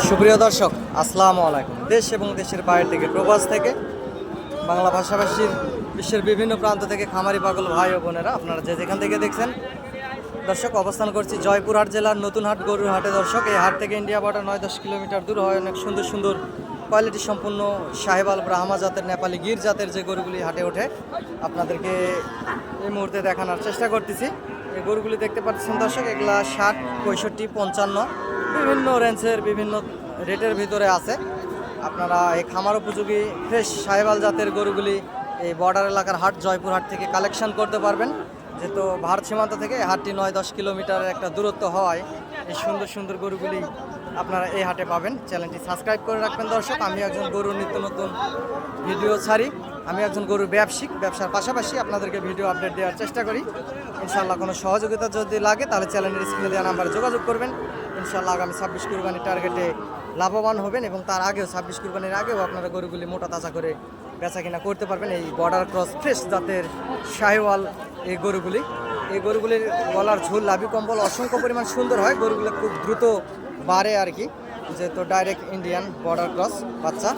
সুপ্রিয় দর্শক, আসসালামু আলাইকুম। দেশ এবং দেশের বাইরে থেকে, প্রবাস থেকে, বাংলা ভাষাভাষীর বিশ্বের বিভিন্ন প্রান্ত থেকে খামারি পাগল ভাই ও বোনেরা, আপনারা যে যেখান থেকে দেখছেন দর্শক, অবস্থান করছি জয়পুরহাট জেলার নতুন হাট গরুর হাটে। দর্শক, এই হাট থেকে ইন্ডিয়া বর্ডার 9-10 কিলোমিটার দূর হয়। অনেক সুন্দর সুন্দর কোয়ালিটি সম্পূর্ণ সাহেবাল ব্রাহ্মা জাতের, নেপালি গির জাতের যে গরুগুলি হাটে ওঠে, আপনাদেরকে এই মুহূর্তে দেখানোর চেষ্টা করতেছি। এই গরুগুলি দেখতে পাচ্ছেন দর্শক, এগুলা 60, 65, 55 বিভিন্ন রেঞ্জের বিভিন্ন রেটের ভিতরে আছে। আপনারা এই খামার উপযোগী ফ্রেশ সাহেবাল জাতের গরুগুলি এই বর্ডার এলাকার হাট জয়পুরহাট থেকে কালেকশন করতে পারবেন। যেহেতু ভারত সীমান্ত থেকে এই হাটটি 9-10 কিলোমিটারের একটা দূরত্ব হওয়ায় এই সুন্দর সুন্দর গরুগুলি আপনারা এই হাটে পাবেন। চ্যানেলটি সাবস্ক্রাইব করে রাখবেন দর্শক। আমি একজন গরুর নিত্য নতুন ভিডিও ছাড়ি। আমি একজন গরুর ব্যবসায়িক, ব্যবসার পাশাপাশি আপনাদেরকে ভিডিও আপডেট দেওয়ার চেষ্টা করি। ইনশাআল্লাহ কোনো সহযোগিতা যদি লাগে তাহলে চ্যানেলের স্ক্রিনে দেওয়া নাম্বারে যোগাযোগ করবেন। ইনশাআল্লাহ আগামী 26 কুরবানির টার্গেটে লাভবান হবেন এবং তার আগেও 26 কুরবানির আগেও আপনারা গরুগুলি মোটা তাজা করে বেচা কিনা করতে পারবেন। এই বর্ডার ক্রস ফ্রেশ জাতের শাহিওয়াল এই গরুগুলির গলার ঝুল, লাভি কম্বল অসংখ্য পরিমাণ সুন্দর হয়। গরুগুলো খুব দ্রুত বাড়ে আর কি, যেহেতু ডাইরেক্ট ইন্ডিয়ান বর্ডার ক্রস বাচ্চা।